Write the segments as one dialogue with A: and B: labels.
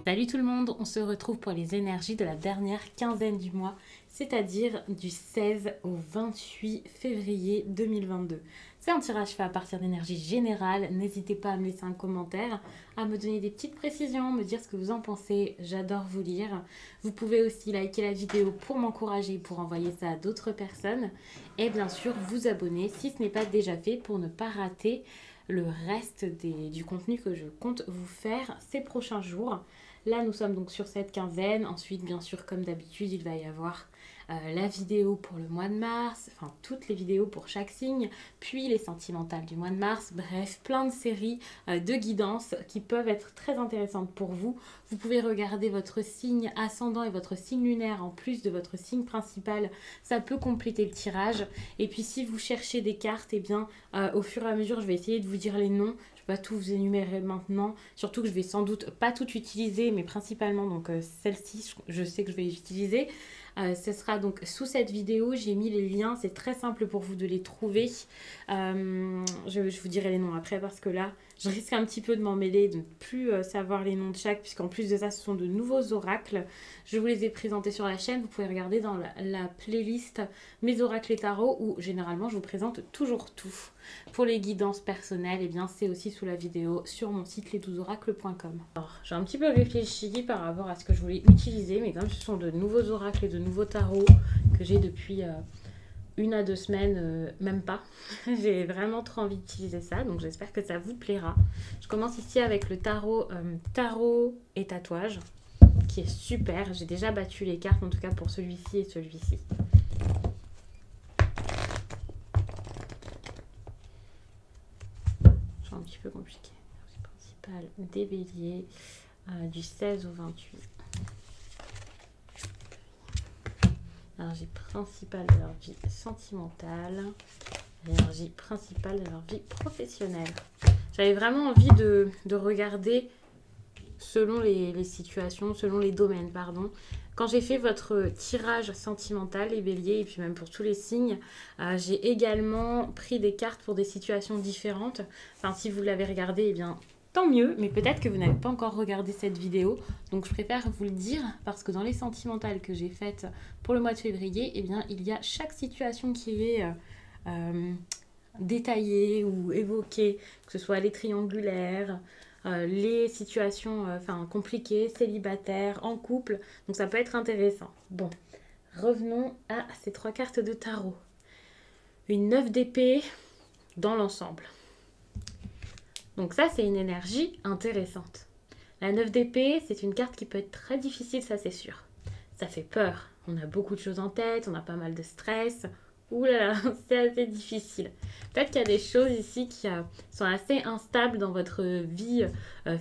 A: Salut tout le monde, on se retrouve pour les énergies de la dernière quinzaine du mois, c'est-à-dire du 16 au 28 février 2022. C'est un tirage fait à partir d'énergie générale, n'hésitez pas à me laisser un commentaire, à me donner des petites précisions, me dire ce que vous en pensez, j'adore vous lire. Vous pouvez aussi liker la vidéo pour m'encourager, pour envoyer ça à d'autres personnes et bien sûr vous abonner si ce n'est pas déjà fait pour ne pas rater le reste du contenu que je compte vous faire ces prochains jours. Là, nous sommes donc sur cette quinzaine. Ensuite, bien sûr, comme d'habitude, il va y avoir la vidéo pour le mois de mars, enfin toutes les vidéos pour chaque signe, puis les sentimentales du mois de mars. Bref, plein de séries de guidance qui peuvent être très intéressantes pour vous. Vous pouvez regarder votre signe ascendant et votre signe lunaire en plus de votre signe principal. Ça peut compléter le tirage. Et puis, si vous cherchez des cartes, eh bien, au fur et à mesure, je vais essayer de vous dire les noms. Pas tout vous énumérer maintenant, surtout que je vais sans doute pas tout utiliser, mais principalement donc celle-ci, je sais que je vais l'utiliser. Ce sera donc sous cette vidéo, j'ai mis les liens, c'est très simple pour vous de les trouver. Je vous dirai les noms après parce que là, je risque un petit peu de m'en mêler, de ne plus savoir les noms de chaque, puisqu'en plus de ça, ce sont de nouveaux oracles. Je vous les ai présentés sur la chaîne, vous pouvez regarder dans la playlist Mes oracles et tarots, où généralement je vous présente toujours tout. Pour les guidances personnelles, eh bien c'est aussi sous la vidéo sur mon site les12oracles.com. Alors, j'ai un petit peu réfléchi par rapport à ce que je voulais utiliser, mais comme ce sont de nouveaux oracles et de nouveaux tarots que j'ai depuis 1 à 2 semaines, même pas, j'ai vraiment trop envie d'utiliser ça, donc j'espère que ça vous plaira. Je commence ici avec le tarot et tatouage, qui est super. J'ai déjà battu les cartes, en tout cas pour celui-ci et celui-ci. Un petit peu compliqué. Principal des béliers du 16 au 28. Énergie principale de leur vie sentimentale. Énergie principale de leur vie professionnelle. J'avais vraiment envie de regarder selon les situations, selon les domaines, pardon. Quand j'ai fait votre tirage sentimental, les béliers, et puis même pour tous les signes, j'ai également pris des cartes pour des situations différentes. Enfin, si vous l'avez regardé, eh bien, tant mieux, mais peut-être que vous n'avez pas encore regardé cette vidéo. Donc, je préfère vous le dire, parce que dans les sentimentales que j'ai faites pour le mois de février, eh bien, il y a chaque situation qui est détaillée ou évoquée, que ce soit les triangulaires, les situations compliquées, célibataires, en couple. Donc ça peut être intéressant. Bon, revenons à ces 3 cartes de tarot. Une 9 d'épée dans l'ensemble. Donc ça, c'est une énergie intéressante. La 9 d'épée, c'est une carte qui peut être très difficile, ça c'est sûr. Ça fait peur. On a beaucoup de choses en tête, on a pas mal de stress. Ouh là là, c'est assez difficile. Peut-être qu'il y a des choses ici qui sont assez instables dans votre vie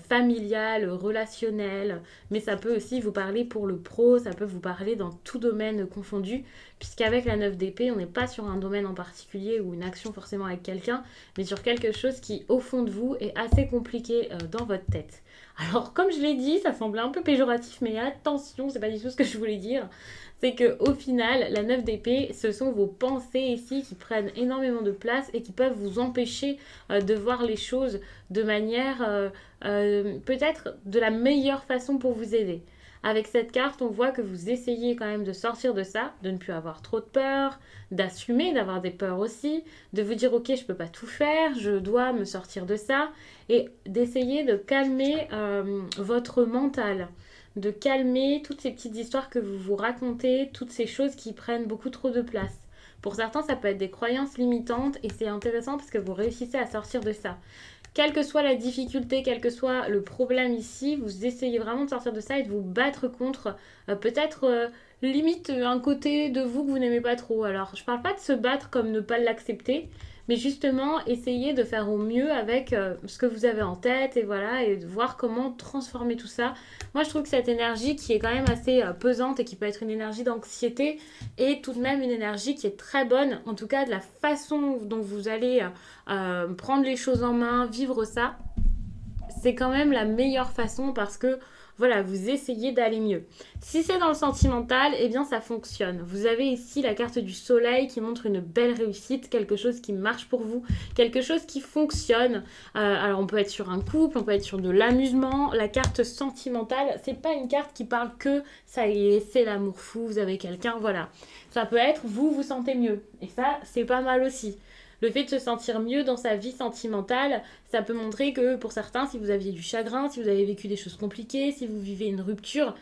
A: familiale, relationnelle, mais ça peut aussi vous parler pour le pro, ça peut vous parler dans tout domaine confondu, puisqu'avec la 9 d'épée, on n'est pas sur un domaine en particulier ou une action forcément avec quelqu'un, mais sur quelque chose qui, au fond de vous, est assez compliqué dans votre tête. Alors, comme je l'ai dit, ça semble un peu péjoratif, mais attention, c'est pas du tout ce que je voulais dire. C'est qu'au final, la 9 d'épée, ce sont vos pensées ici qui prennent énormément de place et qui peuvent vous empêcher de voir les choses de manière peut-être de la meilleure façon pour vous aider. Avec cette carte, on voit que vous essayez quand même de sortir de ça, de ne plus avoir trop de peur, d'assumer, d'avoir des peurs aussi, de vous dire ok, je peux pas tout faire, je dois me sortir de ça, et d'essayer de calmer votre mental, de calmer toutes ces petites histoires que vous vous racontez, toutes ces choses qui prennent beaucoup trop de place. Pour certains, ça peut être des croyances limitantes et c'est intéressant parce que vous réussissez à sortir de ça. Quelle que soit la difficulté, quel que soit le problème ici, vous essayez vraiment de sortir de ça et de vous battre contre peut-être limite un côté de vous que vous n'aimez pas trop. Alors, je parle pas de se battre comme ne pas l'accepter, mais justement essayer de faire au mieux avec ce que vous avez en tête et voilà, et de voir comment transformer tout ça. Moi, je trouve que cette énergie qui est quand même assez pesante et qui peut être une énergie d'anxiété est tout de même une énergie qui est très bonne, en tout cas de la façon dont vous allez prendre les choses en main, vivre ça. c'est quand même la meilleure façon parce que voilà, vous essayez d'aller mieux. Si c'est dans le sentimental, eh bien ça fonctionne. Vous avez ici la carte du soleil qui montre une belle réussite, quelque chose qui marche pour vous, quelque chose qui fonctionne. Alors on peut être sur un couple, on peut être sur de l'amusement. La carte sentimentale, c'est pas une carte qui parle que ça y est, c'est l'amour fou, vous avez quelqu'un, voilà. Ça peut être vous vous sentez mieux. Et ça, c'est pas mal aussi. Le fait de se sentir mieux dans sa vie sentimentale, ça peut montrer que pour certains, si vous aviez du chagrin, si vous avez vécu des choses compliquées, si vous vivez une rupture,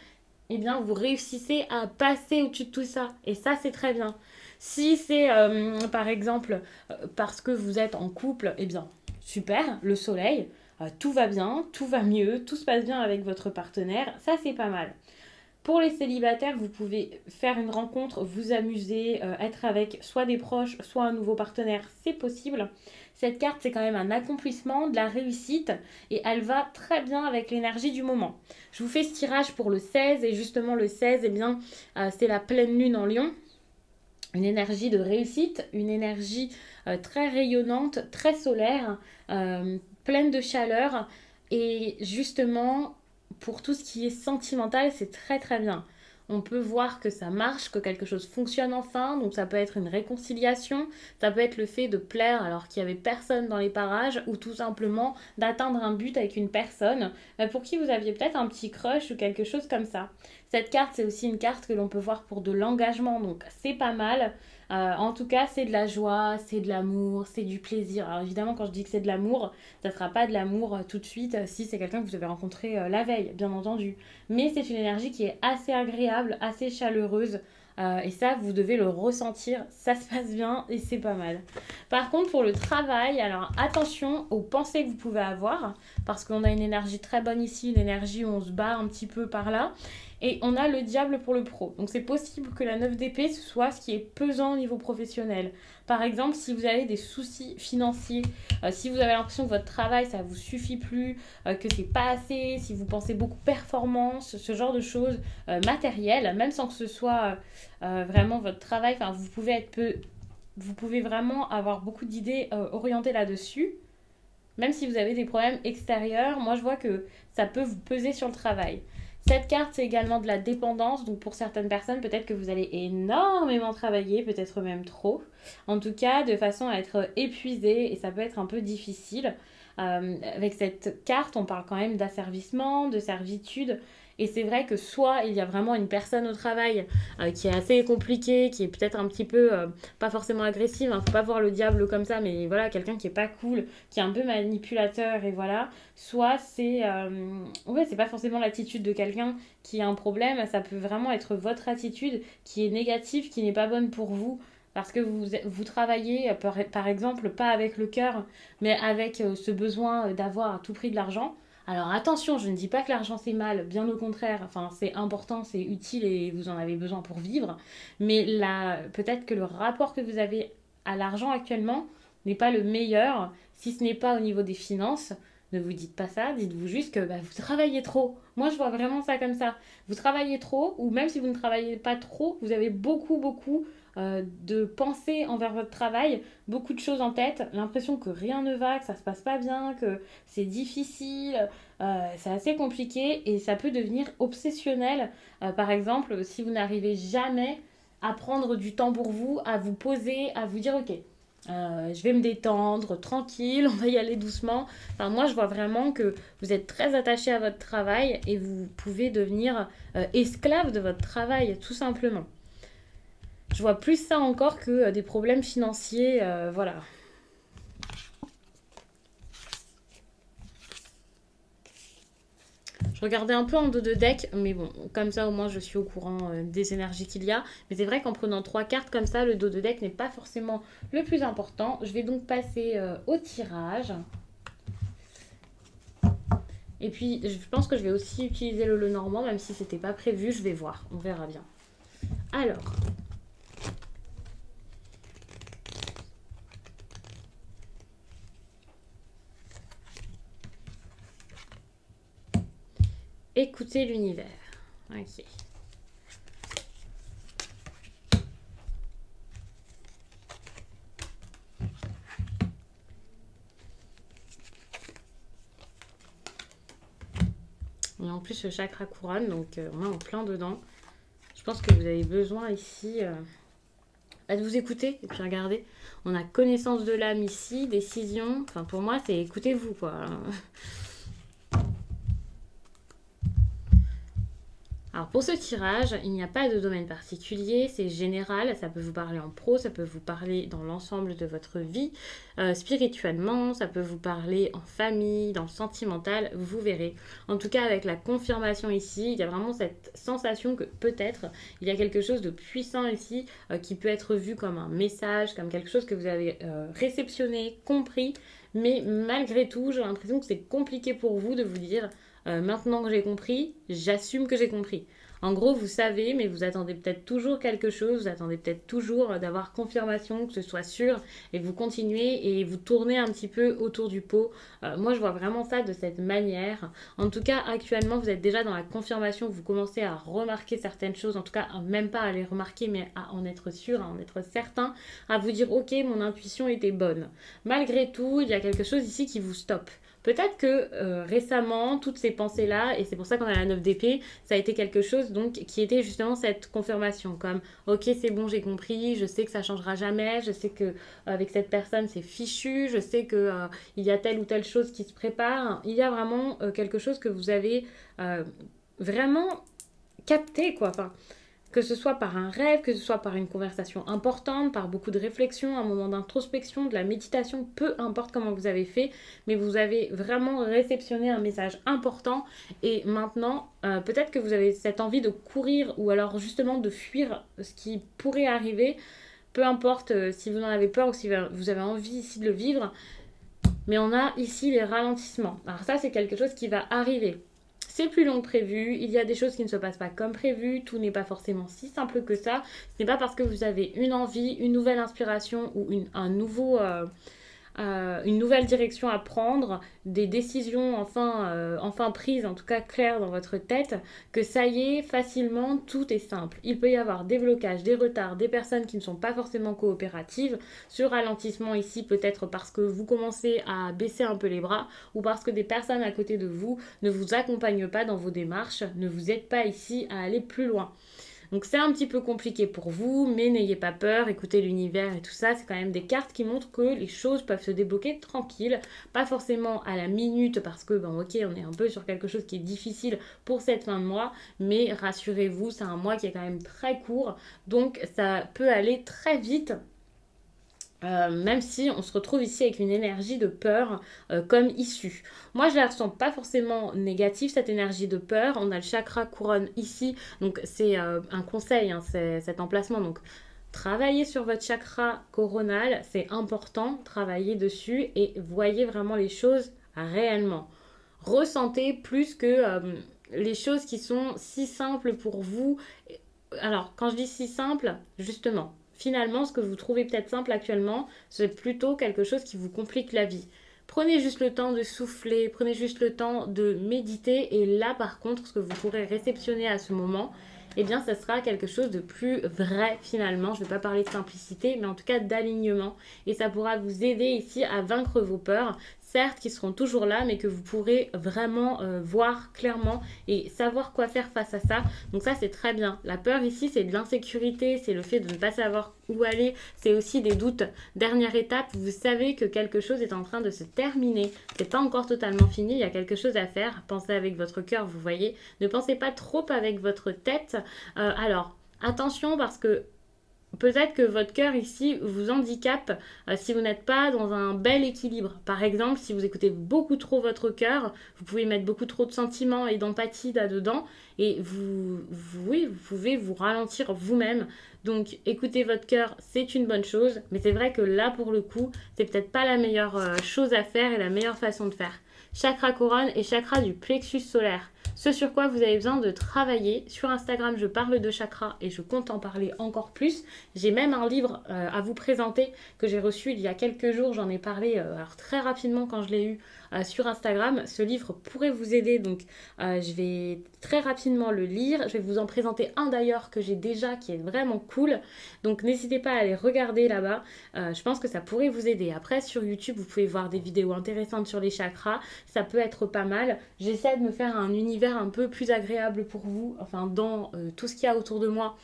A: eh bien vous réussissez à passer au-dessus de tout ça. Et ça, c'est très bien. Si c'est par exemple parce que vous êtes en couple, eh bien super, le soleil, tout va bien, tout va mieux, tout se passe bien avec votre partenaire, ça c'est pas mal. Pour les célibataires, vous pouvez faire une rencontre, vous amuser, être avec soit des proches, soit un nouveau partenaire, c'est possible. Cette carte, c'est quand même un accomplissement, de la réussite, et elle va très bien avec l'énergie du moment. Je vous fais ce tirage pour le 16, et justement le 16, eh bien, c'est la pleine lune en Lion. Une énergie de réussite, une énergie très rayonnante, très solaire, pleine de chaleur, et justement pour tout ce qui est sentimental, c'est très très bien. On peut voir que ça marche, que quelque chose fonctionne enfin, donc ça peut être une réconciliation, ça peut être le fait de plaire alors qu'il n'y avait personne dans les parages, ou tout simplement d'atteindre un but avec une personne pour qui vous aviez peut-être un petit crush ou quelque chose comme ça. Cette carte, c'est aussi une carte que l'on peut voir pour de l'engagement, donc c'est pas mal. En tout cas, c'est de la joie, c'est de l'amour, c'est du plaisir. Alors évidemment, quand je dis que c'est de l'amour, ça ne sera pas de l'amour tout de suite si c'est quelqu'un que vous avez rencontré la veille, bien entendu. Mais c'est une énergie qui est assez agréable, assez chaleureuse. Et ça, vous devez le ressentir, ça se passe bien et c'est pas mal. Par contre, pour le travail, alors attention aux pensées que vous pouvez avoir, parce qu'on a une énergie très bonne ici, une énergie où on se bat un petit peu par là. Et on a le diable pour le pro. Donc c'est possible que la 9 d'épée, ce soit ce qui est pesant au niveau professionnel. Par exemple, si vous avez des soucis financiers, si vous avez l'impression que votre travail, ça ne vous suffit plus, que c'est pas assez, si vous pensez beaucoup performance, ce genre de choses matérielles, même sans que ce soit vraiment votre travail, enfin, vous pouvez vraiment avoir beaucoup d'idées orientées là-dessus. Même si vous avez des problèmes extérieurs, moi je vois que ça peut vous peser sur le travail. Cette carte, c'est également de la dépendance. Donc pour certaines personnes, peut-être que vous allez énormément travailler, peut-être même trop. En tout cas, de façon à être épuisé et ça peut être un peu difficile. Avec cette carte, on parle quand même d'asservissement, de servitude. Et c'est vrai que soit il y a vraiment une personne au travail qui est assez compliquée, qui est peut-être un petit peu, pas forcément agressive, hein, faut pas voir le diable comme ça, mais voilà, quelqu'un qui est pas cool, qui est un peu manipulateur et voilà. Soit ouais, c'est pas forcément l'attitude de quelqu'un qui a un problème, ça peut vraiment être votre attitude qui est négative, qui n'est pas bonne pour vous. Parce que vous travaillez, par exemple, pas avec le cœur, mais avec ce besoin d'avoir à tout prix de l'argent. Alors attention, je ne dis pas que l'argent c'est mal, bien au contraire, enfin c'est important, c'est utile et vous en avez besoin pour vivre, mais là, peut-être que le rapport que vous avez à l'argent actuellement n'est pas le meilleur, si ce n'est pas au niveau des finances. Ne vous dites pas ça, dites-vous juste que vous travaillez trop. Moi je vois vraiment ça comme ça. Vous travaillez trop, ou même si vous ne travaillez pas trop, vous avez beaucoup de pensées envers votre travail, beaucoup de choses en tête, l'impression que rien ne va, que ça se passe pas bien, que c'est difficile, c'est assez compliqué et ça peut devenir obsessionnel. Par exemple, si vous n'arrivez jamais à prendre du temps pour vous, à vous poser, à vous dire ok, je vais me détendre, tranquille, on va y aller doucement. Enfin, moi, je vois vraiment que vous êtes très attaché à votre travail et vous pouvez devenir esclave de votre travail, tout simplement. Je vois plus ça encore que des problèmes financiers, voilà. Je regardais un peu en dos de deck, mais bon, comme ça au moins je suis au courant des énergies qu'il y a. Mais c'est vrai qu'en prenant 3 cartes comme ça, le dos de deck n'est pas forcément le plus important. Je vais donc passer au tirage. Et puis je pense que je vais aussi utiliser le Lenormand, même si c'était pas prévu, je vais voir, on verra bien. Alors, écoutez l'univers. Ok. Et en plus, le chakra couronne, donc on est en plein dedans. Je pense que vous avez besoin ici de vous écouter. Et puis regardez, on a connaissance de l'âme ici, décision. Enfin, pour moi, c'est écoutez-vous, quoi. Alors pour ce tirage, il n'y a pas de domaine particulier, c'est général, ça peut vous parler en pro, ça peut vous parler dans l'ensemble de votre vie, spirituellement, ça peut vous parler en famille, dans le sentimental, vous verrez. En tout cas avec la confirmation ici, il y a vraiment cette sensation que peut-être il y a quelque chose de puissant ici qui peut être vu comme un message, comme quelque chose que vous avez réceptionné, compris, mais malgré tout j'ai l'impression que c'est compliqué pour vous de vous dire maintenant que j'ai compris, j'assume que j'ai compris. En gros, vous savez, mais vous attendez peut-être toujours quelque chose, vous attendez peut-être toujours d'avoir confirmation, que ce soit sûr, et vous continuez et vous tournez un petit peu autour du pot. Moi, je vois vraiment ça de cette manière. En tout cas, actuellement, vous êtes déjà dans la confirmation, vous commencez à remarquer certaines choses, en tout cas, même pas à les remarquer, mais à en être sûr, à en être certain, à vous dire, ok, mon intuition était bonne. Malgré tout, il y a quelque chose ici qui vous stoppe. Peut-être que récemment, toutes ces pensées-là, et c'est pour ça qu'on a la 9 d'épée, ça a été quelque chose donc qui était justement cette confirmation, comme ok c'est bon j'ai compris, je sais que ça changera jamais, je sais que avec cette personne c'est fichu, je sais que il y a telle ou telle chose qui se prépare. Il y a vraiment quelque chose que vous avez vraiment capté quoi. Enfin, que ce soit par un rêve, que ce soit par une conversation importante, par beaucoup de réflexion, un moment d'introspection, de la méditation, peu importe comment vous avez fait, mais vous avez vraiment réceptionné un message important et maintenant, peut-être que vous avez cette envie de courir ou alors justement de fuir ce qui pourrait arriver, peu importe si vous en avez peur ou si vous avez envie ici de le vivre, mais on a ici les ralentissements. Alors ça, c'est quelque chose qui va arriver. C'est plus long que prévu, il y a des choses qui ne se passent pas comme prévu, tout n'est pas forcément si simple que ça. Ce n'est pas parce que vous avez une envie, une nouvelle inspiration ou une nouvelle direction à prendre, des décisions enfin prises, en tout cas claires dans votre tête, que ça y est, facilement, tout est simple. Il peut y avoir des blocages, des retards, des personnes qui ne sont pas forcément coopératives, ce ralentissement ici peut-être parce que vous commencez à baisser un peu les bras ou parce que des personnes à côté de vous ne vous accompagnent pas dans vos démarches, ne vous aident pas ici à aller plus loin. Donc c'est un petit peu compliqué pour vous, mais n'ayez pas peur, écoutez l'univers et tout ça, c'est quand même des cartes qui montrent que les choses peuvent se débloquer tranquille, pas forcément à la minute parce que ok on est un peu sur quelque chose qui est difficile pour cette fin de mois, mais rassurez-vous c'est un mois qui est quand même très court, donc ça peut aller très vite. Même si on se retrouve ici avec une énergie de peur comme issue. Moi, je la ressens pas forcément négative, cette énergie de peur. On a le chakra couronne ici, donc c'est un conseil, hein, cet emplacement. Donc, travaillez sur votre chakra coronal, c'est important, travaillez dessus et voyez vraiment les choses réellement. Ressentez plus que les choses qui sont si simples pour vous. Alors, quand je dis si simple, justement, finalement, ce que vous trouvez peut-être simple actuellement, c'est plutôt quelque chose qui vous complique la vie. Prenez juste le temps de souffler, prenez juste le temps de méditer et là, par contre, ce que vous pourrez réceptionner à ce moment, eh bien, ça sera quelque chose de plus vrai finalement. Je ne vais pas parler de simplicité, mais en tout cas d'alignement. Et ça pourra vous aider ici à vaincre vos peurs, certes qui seront toujours là, mais que vous pourrez vraiment voir clairement et savoir quoi faire face à ça. Donc ça, c'est très bien. La peur ici, c'est de l'insécurité, c'est le fait de ne pas savoir où aller, c'est aussi des doutes. Dernière étape, vous savez que quelque chose est en train de se terminer. C'est pas encore totalement fini, il y a quelque chose à faire. Pensez avec votre cœur, vous voyez. Ne pensez pas trop avec votre tête. Alors, attention parce que peut-être que votre cœur ici vous handicape si vous n'êtes pas dans un bel équilibre. Par exemple, si vous écoutez beaucoup trop votre cœur, vous pouvez mettre beaucoup trop de sentiments et d'empathie là-dedans et vous pouvez vous ralentir vous-même. Donc, écouter votre cœur, c'est une bonne chose, mais c'est vrai que là, pour le coup, c'est peut-être pas la meilleure chose à faire et la meilleure façon de faire. Chakra couronne et chakra du plexus solaire. Ce sur quoi vous avez besoin de travailler. Sur Instagram, je parle de chakras et je compte en parler encore plus. J'ai même un livre à vous présenter que j'ai reçu il y a quelques jours. J'en ai parlé alors très rapidement quand je l'ai eu sur Instagram. Ce livre pourrait vous aider, donc je vais très rapidement le lire. Je vais vous en présenter un d'ailleurs que j'ai déjà qui est vraiment cool. Donc n'hésitez pas à aller regarder là-bas. Je pense que ça pourrait vous aider. Après, sur YouTube, vous pouvez voir des vidéos intéressantes sur les chakras. Ça peut être pas mal. J'essaie de me faire un univers univers un peu plus agréable pour vous, enfin dans tout ce qu'il y a autour de moi,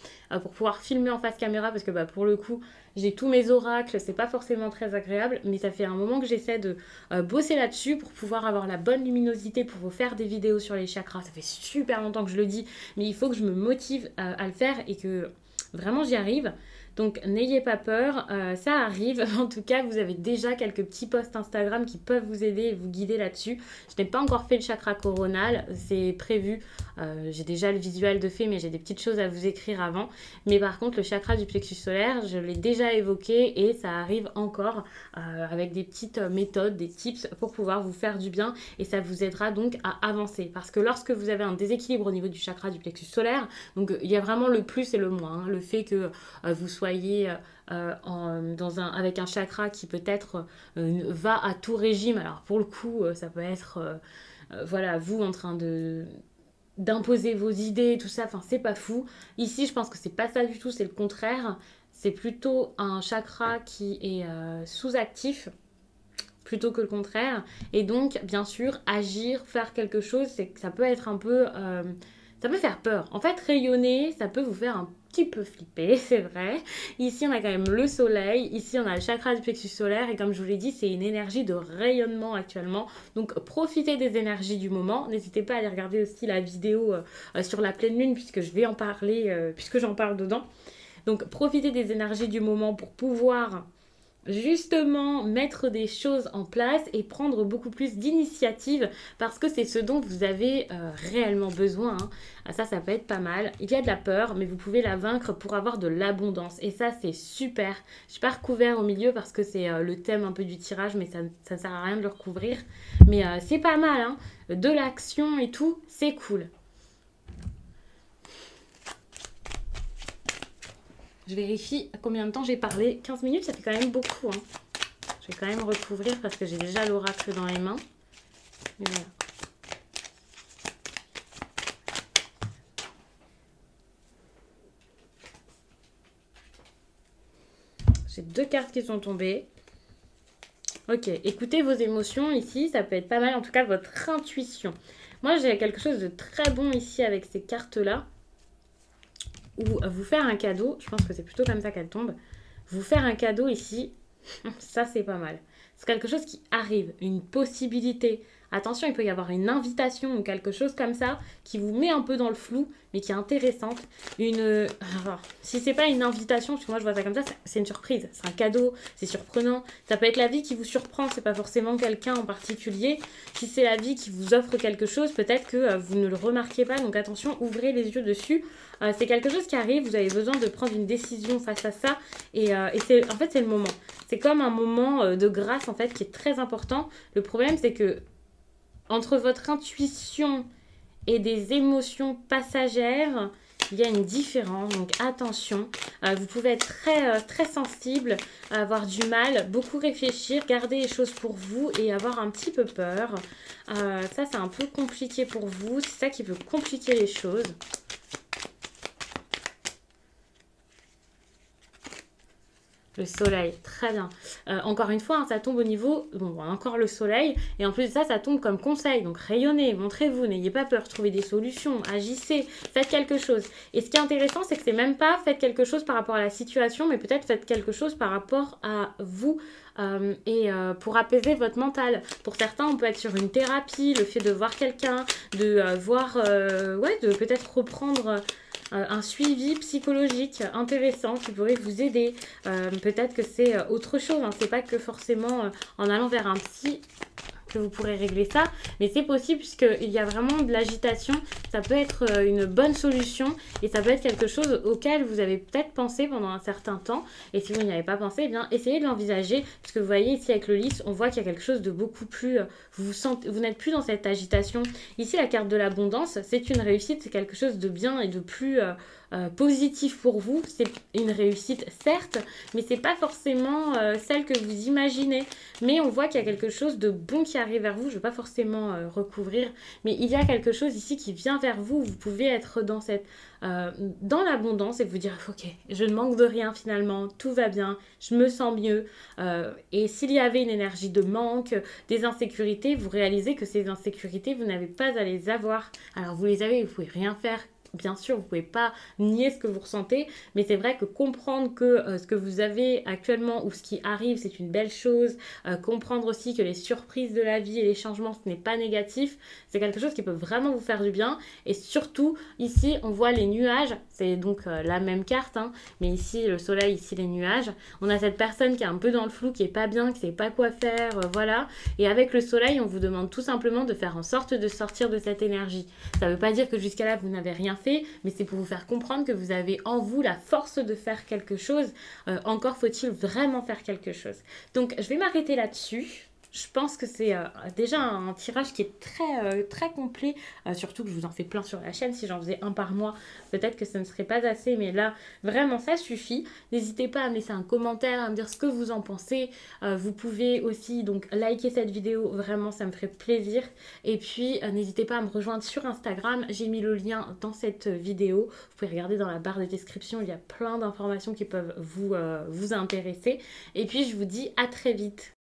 A: pour pouvoir filmer en face caméra, parce que bah, pour le coup, j'ai tous mes oracles, c'est pas forcément très agréable, mais ça fait un moment que j'essaie de bosser là-dessus pour pouvoir avoir la bonne luminosité pour vous faire des vidéos sur les chakras. Ça fait super longtemps que je le dis, mais il faut que je me motive à le faire et que vraiment j'y arrive. Donc n'ayez pas peur, ça arrive. En tout cas, vous avez déjà quelques petits posts Instagram qui peuvent vous aider et vous guider là-dessus. Je n'ai pas encore fait le chakra coronal, c'est prévu. J'ai déjà le visuel de fait, mais j'ai des petites choses à vous écrire avant. Mais par contre, le chakra du plexus solaire, je l'ai déjà évoqué et ça arrive encore avec des petites méthodes, des tips pour pouvoir vous faire du bien. Et ça vous aidera donc à avancer. Parce que lorsque vous avez un déséquilibre au niveau du chakra du plexus solaire, donc il y a vraiment le plus et le moins. Hein, le fait que vous soyez avec un chakra qui peut-être va à tout régime. Alors pour le coup, ça peut être voilà, vous en train d'imposer vos idées, tout ça, enfin c'est pas fou. Ici, je pense que c'est pas ça du tout, c'est le contraire. C'est plutôt un chakra qui est sous-actif plutôt que le contraire. Et donc, bien sûr, agir, faire quelque chose, ça peut être un peu... ça peut faire peur. En fait, rayonner, ça peut vous faire un petit peu flipper, c'est vrai. Ici, on a quand même le soleil. Ici, on a le chakra du plexus solaire. Et comme je vous l'ai dit, c'est une énergie de rayonnement actuellement. Donc, profitez des énergies du moment. N'hésitez pas à aller regarder aussi la vidéo sur la pleine lune, puisque je vais en parler, puisque j'en parle dedans. Donc, profitez des énergies du moment pour pouvoir justement mettre des choses en place et prendre beaucoup plus d'initiative parce que c'est ce dont vous avez réellement besoin. Hein. Ça peut être pas mal. Il y a de la peur, mais vous pouvez la vaincre pour avoir de l'abondance. Et ça, c'est super. Je n'ai pas recouvert au milieu parce que c'est le thème un peu du tirage, mais ça ne sert à rien de le recouvrir. Mais c'est pas mal. Hein. De l'action et tout, c'est cool. Je vérifie combien de temps j'ai parlé. 15 minutes, ça fait quand même beaucoup. Hein. Je vais quand même recouvrir parce que j'ai déjà l'oracle dans les mains. Et voilà. J'ai 2 cartes qui sont tombées. Ok, écoutez vos émotions ici, ça peut être pas mal. En tout cas, votre intuition. Moi, j'ai quelque chose de très bon ici avec ces cartes-là. Ou vous faire un cadeau, je pense que c'est plutôt comme ça qu'elle tombe, vous faire un cadeau ici, ça c'est pas mal. C'est quelque chose qui arrive, une possibilité. Attention, il peut y avoir une invitation ou quelque chose comme ça qui vous met un peu dans le flou, mais qui est intéressante. Si c'est pas une invitation, parce que moi je vois ça comme ça, c'est une surprise. C'est un cadeau, c'est surprenant. Ça peut être la vie qui vous surprend, c'est pas forcément quelqu'un en particulier. Si c'est la vie qui vous offre quelque chose, peut-être que vous ne le remarquez pas. Donc attention, ouvrez les yeux dessus. C'est quelque chose qui arrive, vous avez besoin de prendre une décision face à ça. Et en fait, c'est le moment. C'est comme un moment de grâce, en fait, qui est très important. Le problème, c'est que entre votre intuition et des émotions passagères, il y a une différence. Donc, attention. Vous pouvez être très sensible, avoir du mal, beaucoup réfléchir, garder les choses pour vous et avoir un petit peu peur. Ça, c'est un peu compliqué pour vous. C'est ça qui peut compliquer les choses. Le soleil, très bien. Encore une fois, hein, ça tombe au niveau... Bon, encore le soleil. Et en plus de ça, ça tombe comme conseil. Donc, rayonnez, montrez-vous, n'ayez pas peur, trouvez des solutions, agissez, faites quelque chose. Et ce qui est intéressant, c'est que c'est même pas faites quelque chose par rapport à la situation, mais peut-être faites quelque chose par rapport à vous pour apaiser votre mental. Pour certains, on peut être sur une thérapie, le fait de voir quelqu'un, de de peut-être reprendre... un suivi psychologique intéressant qui pourrait vous aider. Peut-être que c'est autre chose, hein. C'est pas que forcément en allant vers un psy que vous pourrez régler ça, mais c'est possible puisqu'il y a vraiment de l'agitation. Ça peut être une bonne solution et ça peut être quelque chose auquel vous avez peut-être pensé pendant un certain temps, et si vous n'y avez pas pensé, eh bien essayez de l'envisager, puisque vous voyez ici avec le lys, on voit qu'il y a quelque chose de beaucoup plus... vous n'êtes plus dans cette agitation. Ici, la carte de l'abondance, c'est une réussite, c'est quelque chose de bien et de plus... positif pour vous, c'est une réussite certes, mais c'est pas forcément celle que vous imaginez, mais on voit qu'il y a quelque chose de bon qui arrive vers vous, je ne veux pas forcément recouvrir, mais il y a quelque chose ici qui vient vers vous. Vous pouvez être dans l'abondance et vous dire, ok, je ne manque de rien finalement, tout va bien, je me sens mieux. Et s'il y avait une énergie de manque, des insécurités, vous réalisez que ces insécurités, vous n'avez pas à les avoir. Alors vous les avez, vous pouvez rien faire. Bien sûr, vous ne pouvez pas nier ce que vous ressentez, mais c'est vrai que comprendre que ce que vous avez actuellement ou ce qui arrive, c'est une belle chose. Comprendre aussi que les surprises de la vie et les changements, ce n'est pas négatif. C'est quelque chose qui peut vraiment vous faire du bien. Et surtout, ici, on voit les nuages. C'est donc la même carte, hein, mais ici, le soleil, ici, les nuages. On a cette personne qui est un peu dans le flou, qui n'est pas bien, qui ne sait pas quoi faire, voilà. Et avec le soleil, on vous demande tout simplement de faire en sorte de sortir de cette énergie. Ça ne veut pas dire que jusqu'à là, vous n'avez rien fait, mais c'est pour vous faire comprendre que vous avez en vous la force de faire quelque chose. Encore faut-il vraiment faire quelque chose. Donc, je vais m'arrêter là-dessus. Je pense que c'est déjà un tirage qui est très complet, surtout que je vous en fais plein sur la chaîne. Si j'en faisais un par mois, peut-être que ce ne serait pas assez, mais là, vraiment, ça suffit. N'hésitez pas à me laisser un commentaire, à me dire ce que vous en pensez. Vous pouvez aussi donc liker cette vidéo, vraiment, ça me ferait plaisir. Et puis, n'hésitez pas à me rejoindre sur Instagram. J'ai mis le lien dans cette vidéo. Vous pouvez regarder dans la barre de description, il y a plein d'informations qui peuvent vous intéresser. Et puis, je vous dis à très vite.